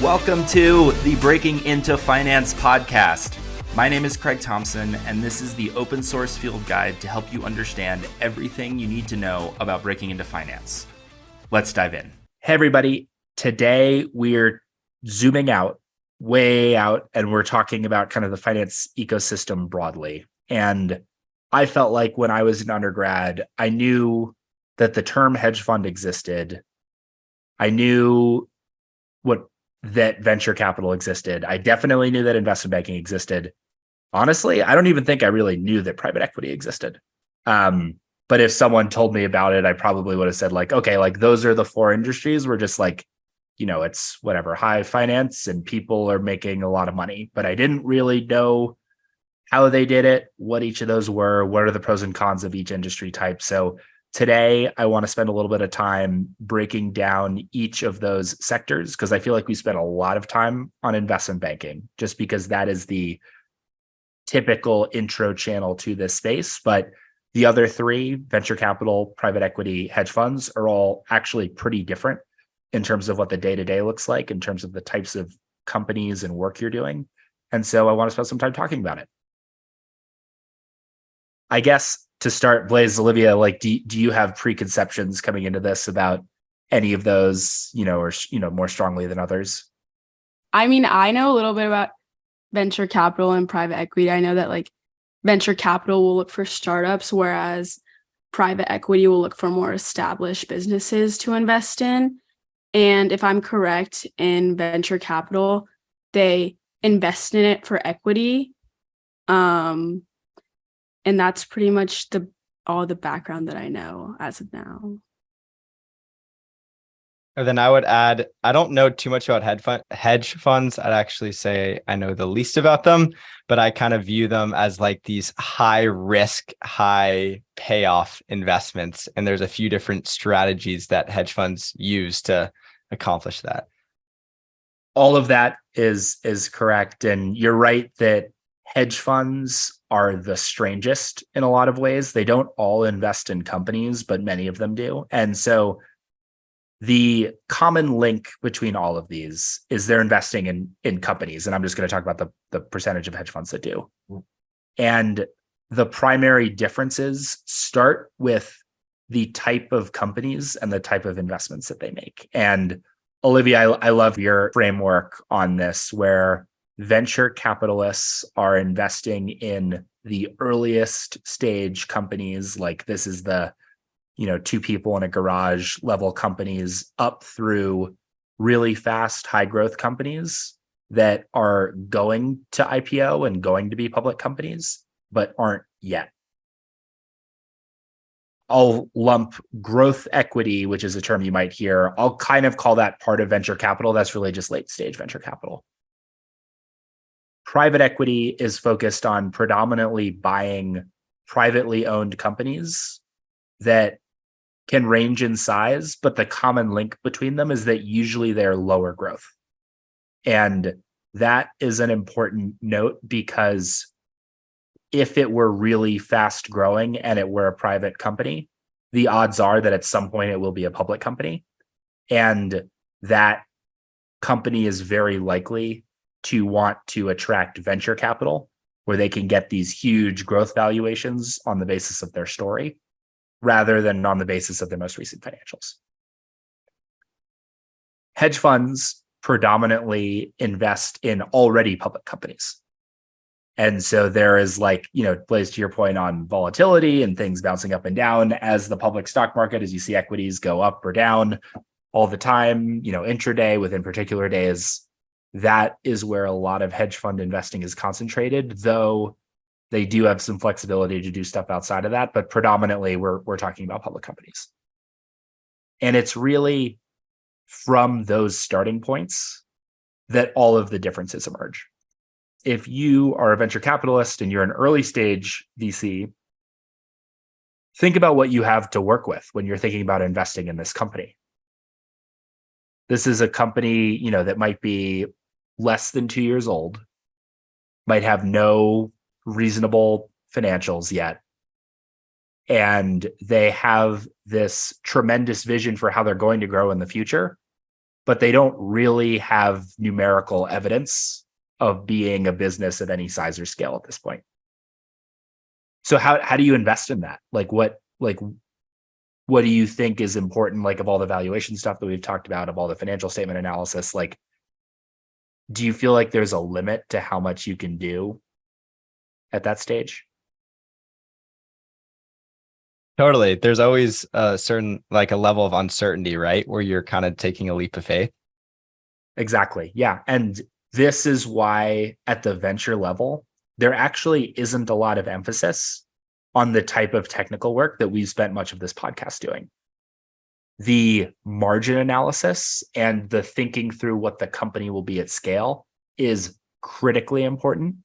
Welcome to the Breaking Into Finance podcast. My name is Craig Thompson, and this is the open source field guide to help you understand everything you need to know about breaking into finance. Let's dive in. Hey, everybody. Today, we're zooming out, way out, and we're talking about kind of the finance ecosystem broadly. And I felt like when I was an undergrad, I knew that the term hedge fund existed. I knew that venture capital existed. I definitely knew that investment banking existed. Honestly, I don't even think I really knew that private equity existed. But if someone told me about it, I probably would have said like, okay, like those are the four industries where just like, it's whatever, high finance and people are making a lot of money. But I didn't really know how they did it, what each of those were, what are the pros and cons of each industry type. So today, I want to spend a little bit of time breaking down each of those sectors because I feel like we spent a lot of time on investment banking just because that is the typical intro channel to this space. But the other three, venture capital, private equity, hedge funds, are all actually pretty different in terms of what the day-to-day looks like, in terms of the types of companies and work you're doing. And so I want to spend some time talking about it. I guess to start, Blaze, Olivia, like, do you have preconceptions coming into this about any of those, or more strongly than others? I mean, I know a little bit about venture capital and private equity. I know that like venture capital will look for startups, whereas private equity will look for more established businesses to invest in. And if I'm correct, in venture capital, they invest in it for equity. And that's pretty much all the background that I know as of now. And then I would add, I don't know too much about hedge funds. I'd actually say I know the least about them, but I kind of view them as like these high risk, high payoff investments. And there's a few different strategies that hedge funds use to accomplish that. All of that is correct. And you're right that hedge funds are the strangest in a lot of ways. They don't all invest in companies, but many of them do. And so the common link between all of these is they're investing in companies. And I'm just going to talk about the percentage of hedge funds that do. And the primary differences start with the type of companies and the type of investments that they make. And Olivia, I love your framework on this, where venture capitalists are investing in the earliest stage companies. Like this is the, two people in a garage level companies up through really fast, high growth companies that are going to IPO and going to be public companies, but aren't yet. I'll lump growth equity, which is a term you might hear. I'll kind of call that part of venture capital. That's really just late stage venture capital. Private equity is focused on predominantly buying privately owned companies that can range in size, but the common link between them is that usually they're lower growth. And that is an important note because if it were really fast growing and it were a private company, the odds are that at some point it will be a public company. And that company is very likely to want to attract venture capital where they can get these huge growth valuations on the basis of their story rather than on the basis of their most recent financials. Hedge funds predominantly invest in already public companies. And so there is like, Blaze, to your point on volatility and things bouncing up and down as the public stock market, as you see equities go up or down all the time, intraday within particular days. That is where a lot of hedge fund investing is concentrated, though they do have some flexibility to do stuff outside of that. But predominantly, we're talking about public companies. And it's really from those starting points that all of the differences emerge. If you are a venture capitalist and you're an early stage VC, think about what you have to work with when you're thinking about investing in this company. This is a company, that might be less than 2 years old, might have no reasonable financials yet. And they have this tremendous vision for how they're going to grow in the future. but they don't really have numerical evidence of being a business of any size or scale at this point. So how do you invest in that? What do you think is important? Like, of all the valuation stuff that we've talked about, of all the financial statement analysis, like, do you feel like there's a limit to how much you can do at that stage? Totally. There's always a certain, like, a level of uncertainty, right? Where you're kind of taking a leap of faith. Exactly. Yeah. And this is why at the venture level, there actually isn't a lot of emphasis on the type of technical work that we've spent much of this podcast doing. The margin analysis and the thinking through what the company will be at scale is critically important.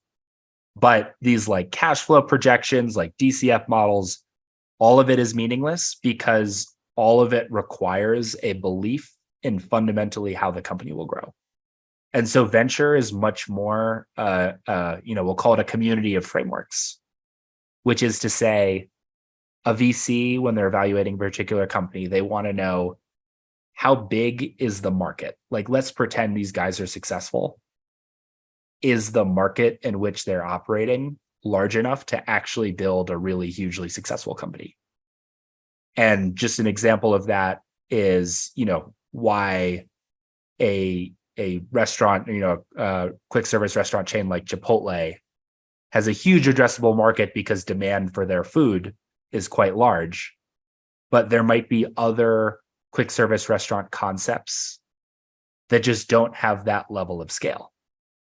But these like cash flow projections, like DCF models, all of it is meaningless because all of it requires a belief in fundamentally how the company will grow. And so venture is much more, we'll call it a community of frameworks, which is to say a VC, when they're evaluating a particular company, they want to know, how big is the market? Like, let's pretend these guys are successful. Is the market in which they're operating large enough to actually build a really hugely successful company? And just an example of that is, why a restaurant, quick service restaurant chain like Chipotle has a huge addressable market because demand for their food is quite large. But there might be other quick service restaurant concepts that just don't have that level of scale.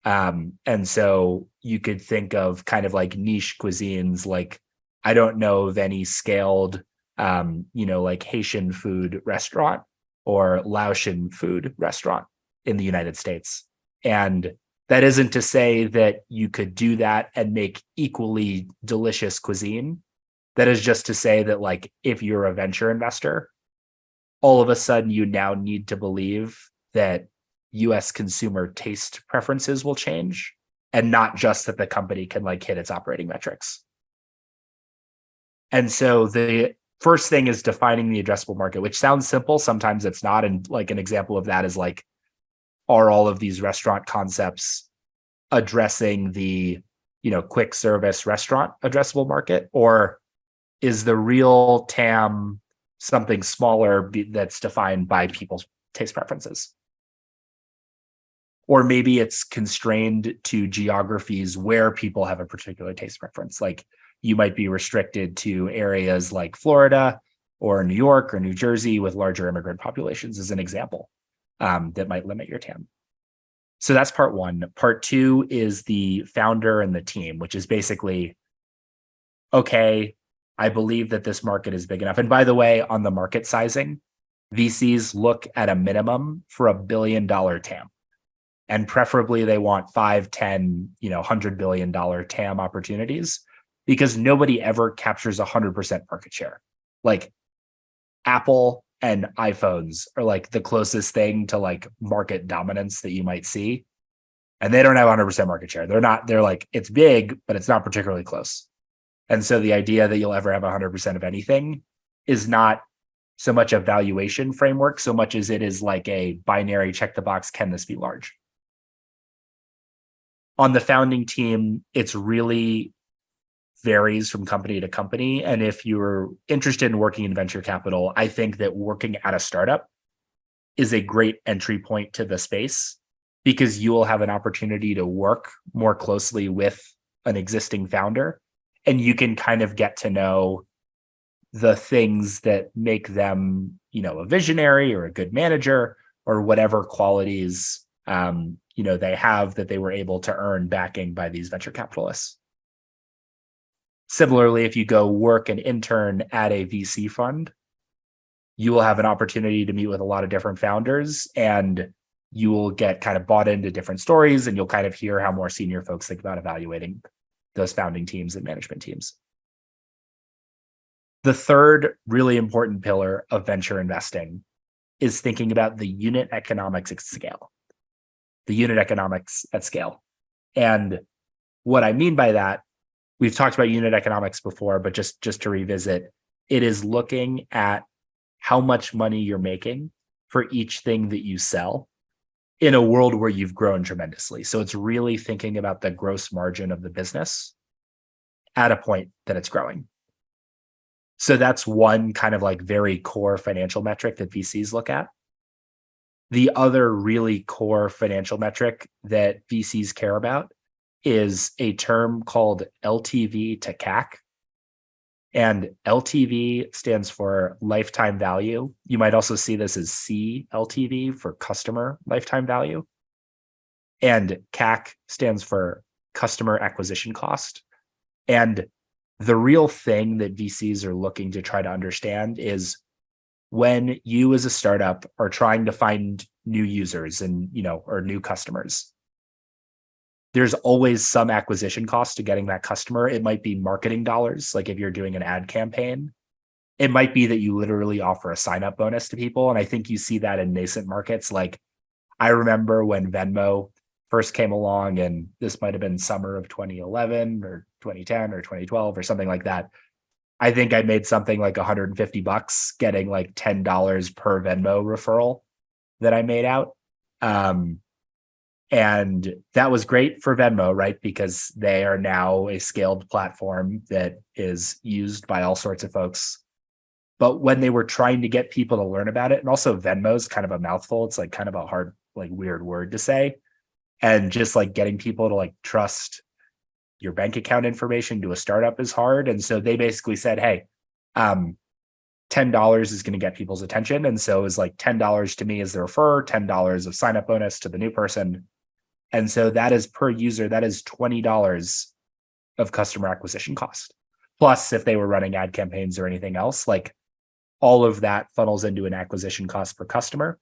And so you could think of kind of like niche cuisines, like, I don't know of any scaled, like Haitian food restaurant or Laotian food restaurant in the United States. And that isn't to say that you could do that and make equally delicious cuisine. That is just to say that, like, if you're a venture investor, all of a sudden you now need to believe that US consumer taste preferences will change, and not just that the company can like hit its operating metrics. And so the first thing is defining the addressable market, which sounds simple. Sometimes it's not. And like an example of that is like, are all of these restaurant concepts addressing the, quick service restaurant addressable market? Or is the real TAM something smaller that's defined by people's taste preferences? Or maybe it's constrained to geographies where people have a particular taste preference. Like, you might be restricted to areas like Florida or New York or New Jersey with larger immigrant populations, as an example, that might limit your TAM. So that's part one. Part two is the founder and the team, which is basically, okay, I believe that this market is big enough. And by the way, on the market sizing, VCs look at a minimum for $1 billion TAM. And preferably they want 5, 10, $100 billion TAM opportunities, because nobody ever captures 100% market share. Like, Apple and iPhones are like the closest thing to like market dominance that you might see. And they don't have 100% market share. They're like, it's big, but it's not particularly close. And so the idea that you'll ever have 100% of anything is not so much a valuation framework, so much as it is like a binary check the box, can this be large? On the founding team, it's really varies from company to company. And if you're interested in working in venture capital, I think that working at a startup is a great entry point to the space, because you will have an opportunity to work more closely with an existing founder, and you can kind of get to know the things that make them, a visionary or a good manager, or whatever qualities, they have that they were able to earn backing by these venture capitalists. Similarly, if you go work and intern at a VC fund, you will have an opportunity to meet with a lot of different founders, and you will get kind of bought into different stories, and you'll kind of hear how more senior folks think about evaluating those founding teams and management teams. The third really important pillar of venture investing is thinking about the unit economics at scale. The unit economics at scale. And what I mean by that, we've talked about unit economics before, but just to revisit, it is looking at how much money you're making for each thing that you sell in a world where you've grown tremendously. So it's really thinking about the gross margin of the business at a point that it's growing. So that's one kind of like very core financial metric that VCs look at. The other really core financial metric that VCs care about is a term called LTV to CAC. And LTV stands for lifetime value. You might also see this as CLTV for customer lifetime value. And CAC stands for customer acquisition cost. And the real thing that VCs are looking to try to understand is when you as a startup are trying to find new users and, or new customers, there's always some acquisition cost to getting that customer. It might be marketing dollars. Like if you're doing an ad campaign, it might be that you literally offer a sign-up bonus to people. And I think you see that in nascent markets. Like I remember when Venmo first came along, and this might have been summer of 2011 or 2010 or 2012 or something like that. I think I made something like $150 getting like $10 per Venmo referral that I made out. And that was great for Venmo, right? Because they are now a scaled platform that is used by all sorts of folks. But when they were trying to get people to learn about it, and also Venmo is kind of a mouthful. It's like kind of a hard, like weird word to say. And just like getting people to like trust your bank account information to a startup is hard. And so they basically said, hey, $10 is going to get people's attention. And so it was like $10 to me as the referrer, $10 of sign up bonus to the new person. And so that is per user, that is $20 of customer acquisition cost. Plus, if they were running ad campaigns or anything else, like all of that funnels into an acquisition cost per customer.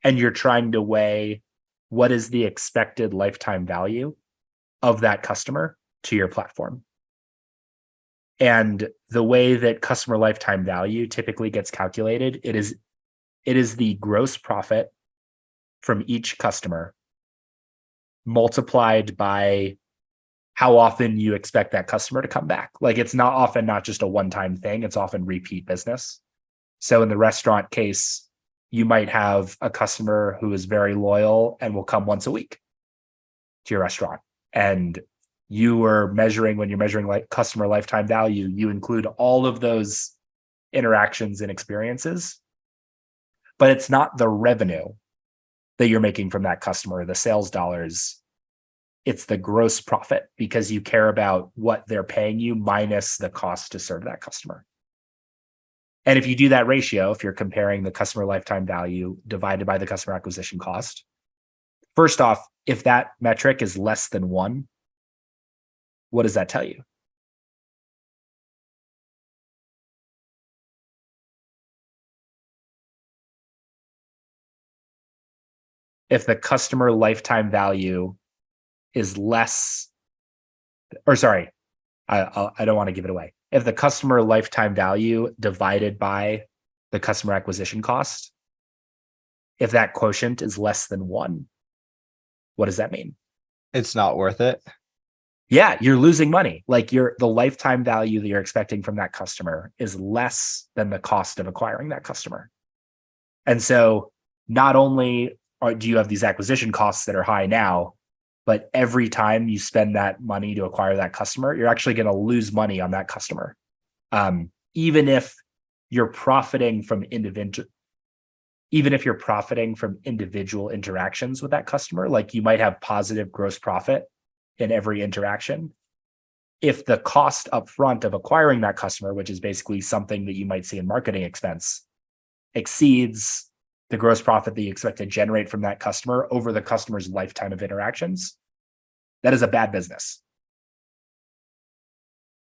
And you're trying to weigh what is the expected lifetime value of that customer to your platform. And the way that customer lifetime value typically gets calculated, it is the gross profit from each customer multiplied by how often you expect that customer to come back. Like it's not just a one-time thing, it's often repeat business. So in the restaurant case, you might have a customer who is very loyal and will come once a week to your restaurant. And when you're measuring like customer lifetime value, you include all of those interactions and experiences, but it's not the revenue that you're making from that customer, the sales dollars. It's the gross profit because you care about what they're paying you minus the cost to serve that customer. And if you do that ratio, if you're comparing the customer lifetime value divided by the customer acquisition cost, first off, if that metric is less than 1, what does that tell you? If the customer lifetime value is less, or sorry, I don't want to give it away. If the customer lifetime value divided by the customer acquisition cost, if that quotient is less than 1, what does that mean? It's not worth it. Yeah, you're losing money. Like the lifetime value that you're expecting from that customer is less than the cost of acquiring that customer. And so not only do you have these acquisition costs that are high now, but every time you spend that money to acquire that customer, you're actually going to lose money on that customer. Even if you're profiting from individual interactions with that customer, like you might have positive gross profit in every interaction. If the cost upfront of acquiring that customer, which is basically something that you might see in marketing expense, exceeds the gross profit that you expect to generate from that customer over the customer's lifetime of interactions, that is a bad business.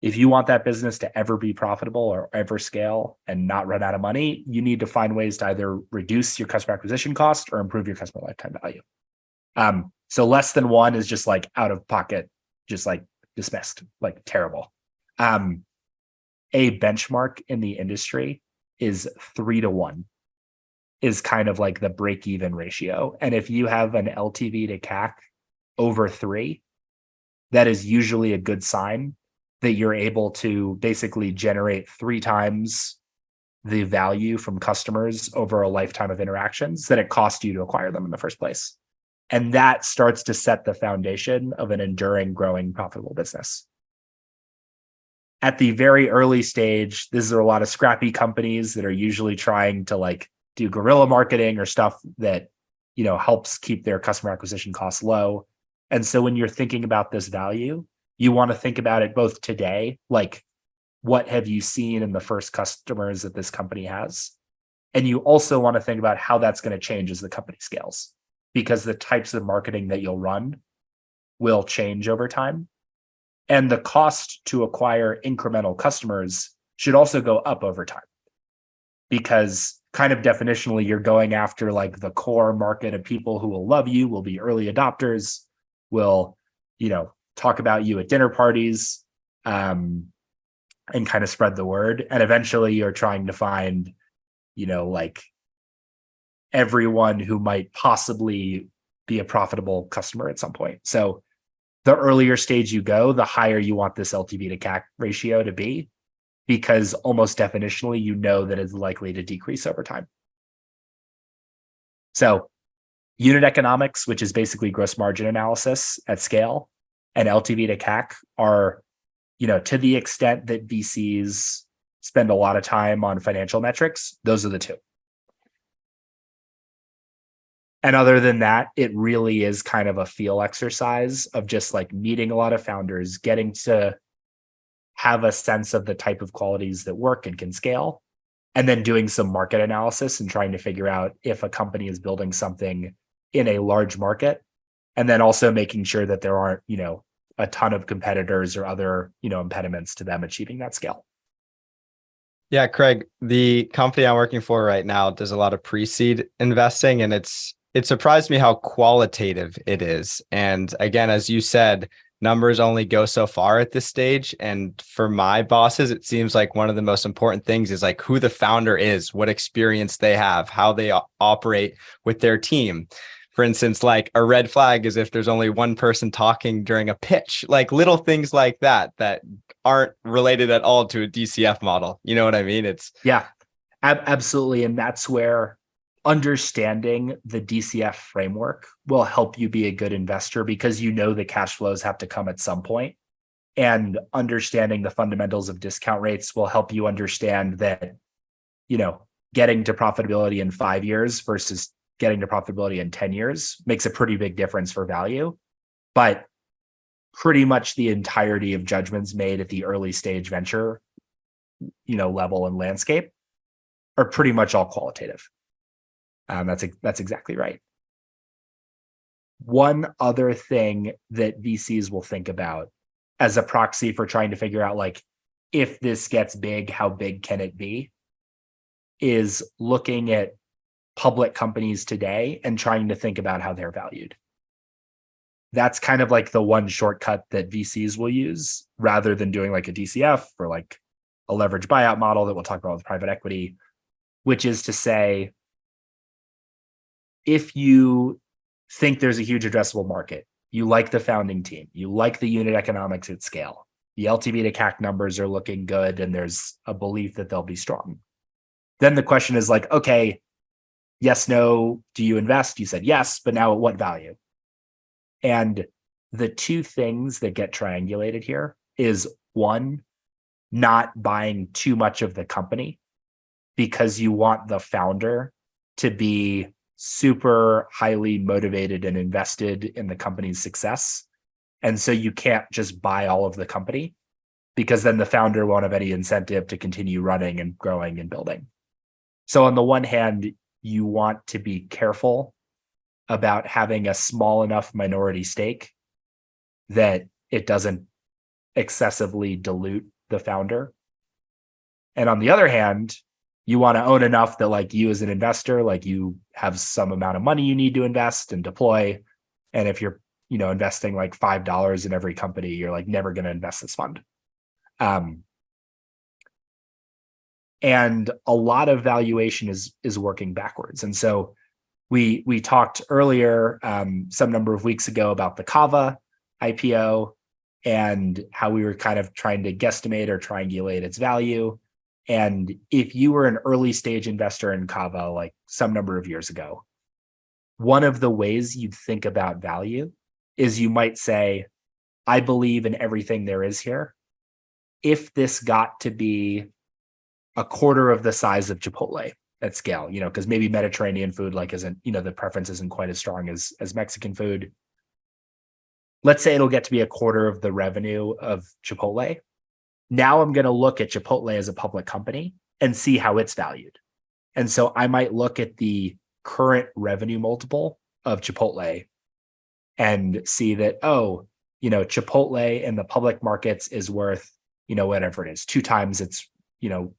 If you want that business to ever be profitable or ever scale and not run out of money, you need to find ways to either reduce your customer acquisition cost or improve your customer lifetime value. So less than 1 is just like out of pocket, just like dismissed, like terrible. A benchmark in the industry is 3-to-1 is kind of like the break-even ratio. And if you have an LTV to CAC over 3, that is usually a good sign that you're able to basically generate 3 times the value from customers over a lifetime of interactions that it cost you to acquire them in the first place. And that starts to set the foundation of an enduring, growing, profitable business. At the very early stage, these are a lot of scrappy companies that are usually trying to like do guerrilla marketing or stuff that, you know, helps keep their customer acquisition costs low. And so when you're thinking about this value, you want to think about it both today, like what have you seen in the first customers that this company has? And you also want to think about how that's going to change as the company scales, because the types of marketing that you'll run will change over time. And the cost to acquire incremental customers should also go up over time, because kind of definitionally, you're going after like the core market of people who will love you, will be early adopters, will, you know, talk about you at dinner parties, and kind of spread the word. And eventually you're trying to find, you know, like everyone who might possibly be a profitable customer at some point. So the earlier stage you go, the higher you want this LTV to CAC ratio to be, because almost definitionally, you know that it's likely to decrease over time. So unit economics, which is basically gross margin analysis at scale, and LTV to CAC are, you know, to the extent that VCs spend a lot of time on financial metrics, those are the two. And other than that, it really is kind of a feel exercise of just like meeting a lot of founders, getting to have a sense of the type of qualities that work and can scale, and then doing some market analysis and trying to figure out if a company is building something in a large market, and then also making sure that there aren't, you know, a ton of competitors or other, you know, impediments to them achieving that scale. Yeah, Craig, the company I'm working for right now does a lot of pre-seed investing, and it surprised me how qualitative it is. And again, as you said, numbers only go so far at this stage. And for my bosses, it seems like one of the most important things is like who the founder is, what experience they have, how they operate with their team. For instance, like a red flag is if there's only one person talking during a pitch, like little things like that aren't related at all to a DCF model. You know what I mean? Yeah, absolutely. And that's where understanding the DCF framework will help you be a good investor, because you know the cash flows have to come at some point. And understanding the fundamentals of discount rates will help you understand that, you know, getting to profitability in 5 years versus getting to profitability in 10 years makes a pretty big difference for value. But pretty much the entirety of judgments made at the early stage venture, you know, level and landscape are pretty much all qualitative. That's exactly right. One other thing that VCs will think about as a proxy for trying to figure out, like, if this gets big, how big can it be, is looking at public companies today and trying to think about how they're valued. That's kind of like the one shortcut that VCs will use, rather than doing like a DCF or like a leverage buyout model that we'll talk about with private equity, which is to say, if you think there's a huge addressable market, you like the founding team, you like the unit economics at scale, the LTV to CAC numbers are looking good, and there's a belief that they'll be strong, then the question is like, okay, yes, no, do you invest? You said yes, but now at what value? And the two things that get triangulated here is, one, not buying too much of the company, because you want the founder to be super highly motivated and invested in the company's success. And so you can't just buy all of the company, because then the founder won't have any incentive to continue running and growing and building. So on the one hand, you want to be careful about having a small enough minority stake that it doesn't excessively dilute the founder. And on the other hand, you want to own enough that, like, you as an investor, like, you have some amount of money you need to invest and deploy. And if you're, you know, investing like $5 in every company, you're like never going to invest this fund. And a lot of valuation is working backwards. And so we talked earlier, some number of weeks ago, about the Kava IPO and how we were kind of trying to guesstimate or triangulate its value. And if you were an early stage investor in Kava, like some number of years ago, one of the ways you'd think about value is you might say, I believe in everything there is here. If this got to be a quarter of the size of Chipotle at scale, because maybe Mediterranean food isn't, the preference isn't quite as strong as Mexican food. Let's say it'll get to be a quarter of the revenue of Chipotle. Now I'm going to look at Chipotle as a public company and see how it's valued. And so I might look at the current revenue multiple of Chipotle and see that, Chipotle in the public markets is worth, whatever it is, 2 times its,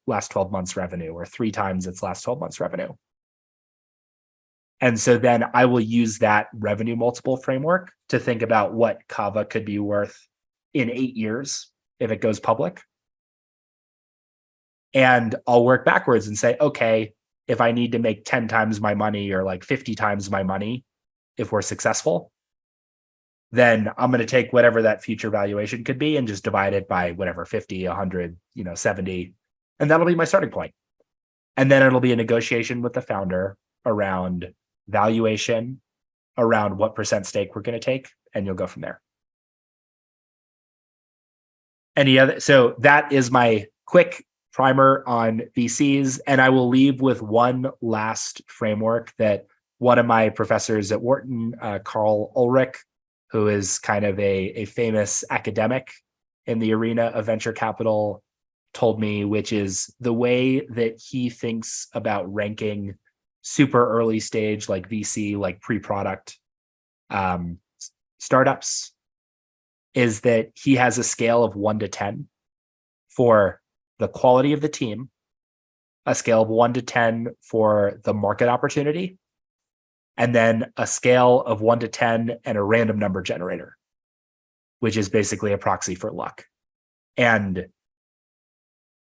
last 12 months revenue, or 3 times its last 12 months revenue. And so then I will use that revenue multiple framework to think about what Kava could be worth in 8 years if it goes public. And I'll work backwards and say, okay, if I need to make 10 times my money or 50 times my money, if we're successful, then I'm going to take whatever that future valuation could be and just divide it by whatever, 50, 100, 70. And that'll be my starting point. And then it'll be a negotiation with the founder around valuation, around what percent stake we're going to take, and you'll go from there. So that is my quick primer on VCs. And I will leave with one last framework that one of my professors at Wharton, Carl Ulrich, who is kind of a famous academic in the arena of venture capital, told me, which is the way that he thinks about ranking super early stage, like VC, like pre-product startups, is that he has a scale of 1 to 10 for the quality of the team, a scale of 1 to 10 for the market opportunity, and then a scale of 1 to 10 and a random number generator, which is basically a proxy for luck. And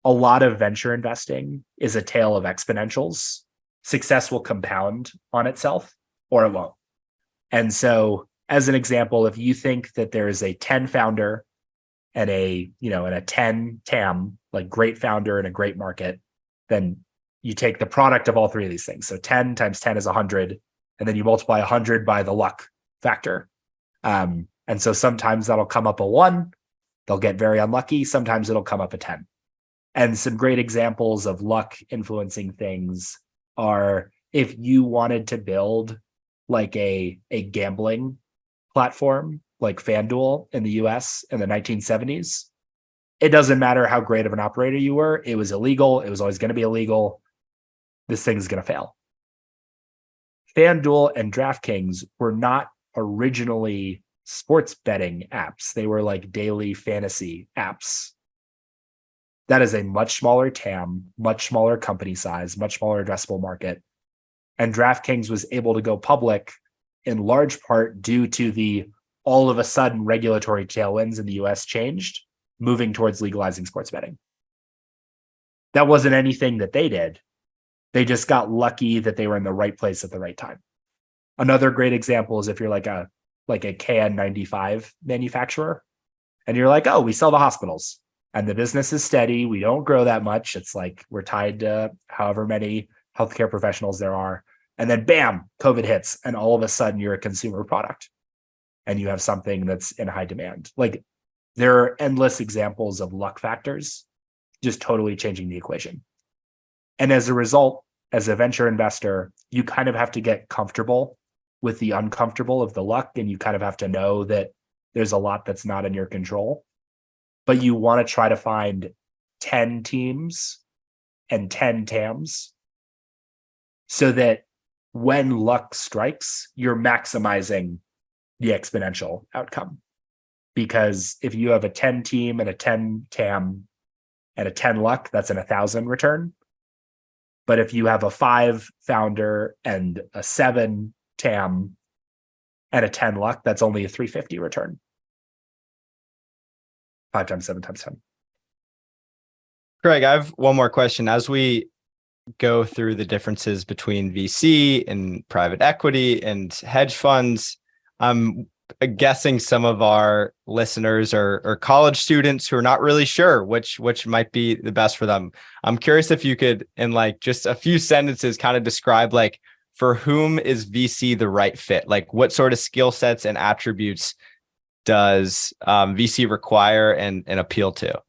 a lot of venture investing is a tale of exponentials. Success will compound on itself or it won't. And so, as an example, if you think that there is a 10 founder and a 10 TAM, like great founder and a great market, then you take the product of all 3 of these things. So 10 times 10 is 100, and then you multiply 100 by the luck factor. And so sometimes that'll come up a 1, they'll get very unlucky. Sometimes it'll come up a 10. And some great examples of luck influencing things are if you wanted to build like a gambling platform like FanDuel in the US in the 1970s, it doesn't matter how great of an operator you were. It was illegal. It was always going to be illegal. This thing is going to fail. FanDuel and DraftKings were not originally sports betting apps. They were like daily fantasy apps. That is a much smaller TAM, much smaller company size, much smaller addressable market. And DraftKings was able to go public in large part due to the all of a sudden regulatory tailwinds in the US changed, moving towards legalizing sports betting. That wasn't anything that they did. They just got lucky that they were in the right place at the right time. Another great example is if you're like a KN95 manufacturer and you're like, oh, we sell to hospitals and the business is steady. We don't grow that much. It's like we're tied to however many healthcare professionals there are. And then bam, COVID hits and all of a sudden you're a consumer product and you have something that's in high demand. Like there are endless examples of luck factors just totally changing the equation. And as a result, as a venture investor, you kind of have to get comfortable with the uncomfortable of the luck. And you kind of have to know that there's a lot that's not in your control. But you want to try to find 10 teams and 10 TAMs so that when luck strikes, you're maximizing the exponential outcome. Because if you have a 10 team and a 10 TAM and a 10 luck, that's an 1,000 return. But if you have a 5 founder and a 7 TAM and a 10 luck, that's only a 350 return. 5 times 7 times 10. Craig, I have one more question. As we go through the differences between VC and private equity and hedge funds, I'm guessing some of our listeners are college students who are not really sure which might be the best for them. I'm curious if you could, in like just a few sentences, kind of describe like for whom is VC the right fit? Like what sort of skill sets and attributes does VC require and appeal to?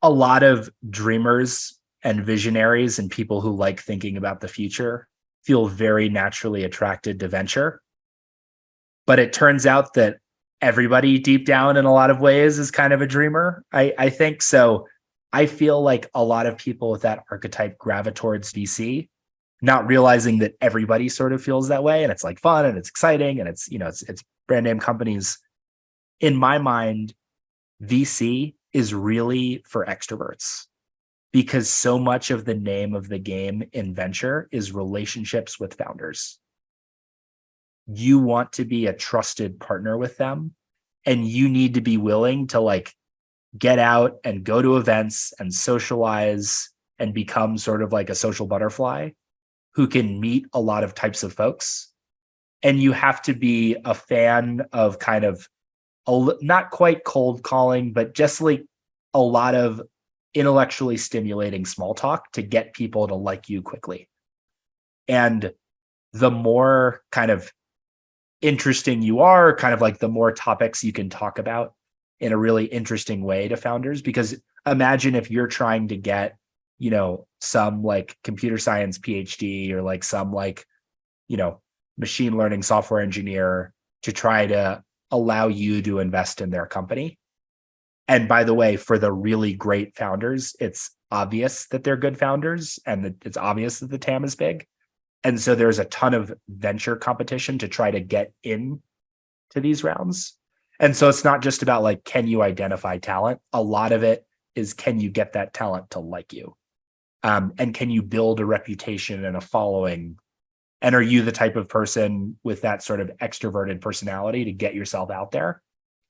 A lot of dreamers and visionaries and people who like thinking about the future feel very naturally attracted to venture. But it turns out that everybody deep down in a lot of ways is kind of a dreamer. I think so. I feel like a lot of people with that archetype gravitate towards VC, not realizing that everybody sort of feels that way. And it's like fun and it's exciting and it's, it's brand name companies. In my mind, VC is really for extroverts because so much of the name of the game in venture is relationships with founders. You want to be a trusted partner with them, and you need to be willing to like get out and go to events and socialize and become sort of like a social butterfly who can meet a lot of types of folks. And you have to be a fan of kind of not quite cold calling, but just like a lot of intellectually stimulating small talk to get people to like you quickly. And the more kind of interesting you are, kind of like the more topics you can talk about in a really interesting way to founders. Because imagine if you're trying to get, some like computer science PhD or like some like, machine learning software engineer to try to allow you to invest in their company. And by the way, for the really great founders, it's obvious that they're good founders and that it's obvious that the TAM is big. And so there's a ton of venture competition to try to get in to these rounds. And so it's not just about like, can you identify talent? A lot of it is, can you get that talent to like you? And can you build a reputation and a following? And are you the type of person with that sort of extroverted personality to get yourself out there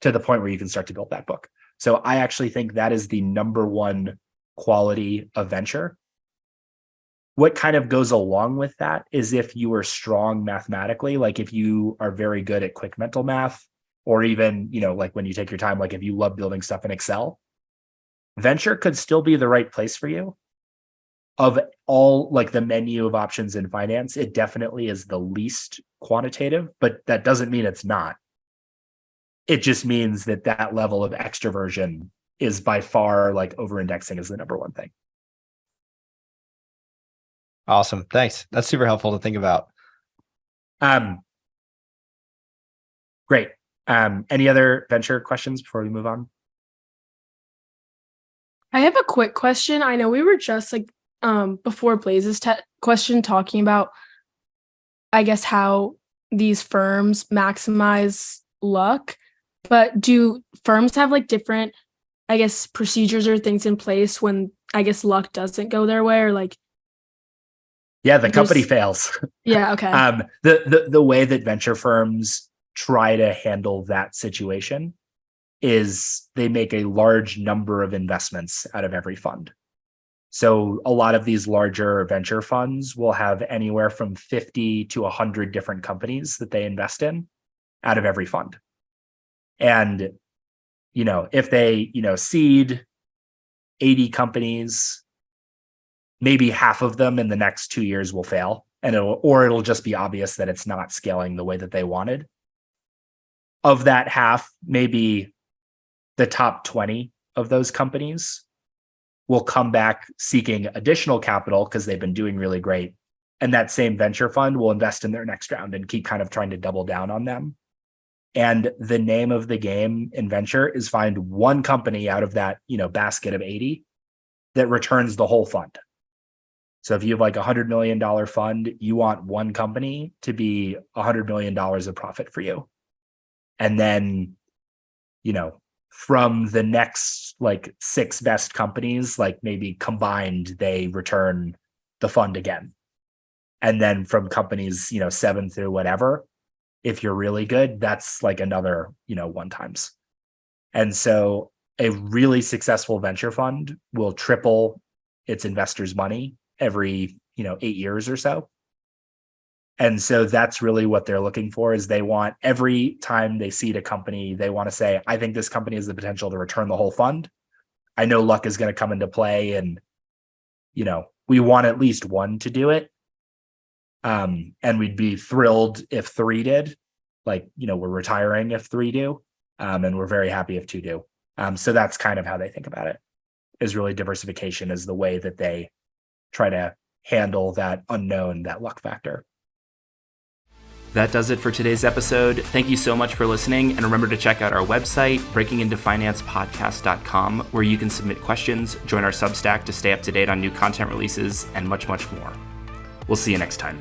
to the point where you can start to build that book? So I actually think that is the number one quality of venture. What kind of goes along with that is if you are strong mathematically, like if you are very good at quick mental math, or even, like when you take your time, like if you love building stuff in Excel, venture could still be the right place for you. Of all like the menu of options in finance, it definitely is the least quantitative, but that doesn't mean it's not. It just means that that level of extroversion is by far like over-indexing is the number one thing. Awesome. Thanks. That's super helpful to think about. Great. Any other venture questions before we move on? I have a quick question. I know we were just like before Blaze's question talking about, I guess, how these firms maximize luck, but do firms have like different, I guess, procedures or things in place when, I guess, luck doesn't go their way, or like? Yeah, the company fails. Yeah, okay. The way that venture firms try to handle that situation is they make a large number of investments out of every fund. So a lot of these larger venture funds will have anywhere from 50 to 100 different companies that they invest in out of every fund. And, if they, seed 80 companies, maybe half of them in the next 2 years will fail, and it'll just be obvious that it's not scaling the way that they wanted. Of that half, maybe the top 20 of those companies will come back seeking additional capital because they've been doing really great. And that same venture fund will invest in their next round and keep kind of trying to double down on them. And the name of the game in venture is find one company out of that, basket of 80 that returns the whole fund. So if you have like $100 million fund, you want one company to be $100 million of profit for you. And then, from the next like 6 best companies, like maybe combined, they return the fund again. And then from companies, 7 through whatever, if you're really good, that's like another, 1 times. And so a really successful venture fund will triple its investors' money every, 8 years or so. And so that's really what they're looking for, is they want, every time they seed a company, they want to say, I think this company has the potential to return the whole fund. I know luck is going to come into play, and, we want at least one to do it. And we'd be thrilled if 3 did. We're retiring if 3 do. And we're very happy if 2 do. So that's kind of how they think about it, is really diversification is the way that they try to handle that unknown, that luck factor. That does it for today's episode. Thank you so much for listening. And remember to check out our website, breakingintofinancepodcast.com, where you can submit questions, join our Substack to stay up to date on new content releases, and much, much more. We'll see you next time.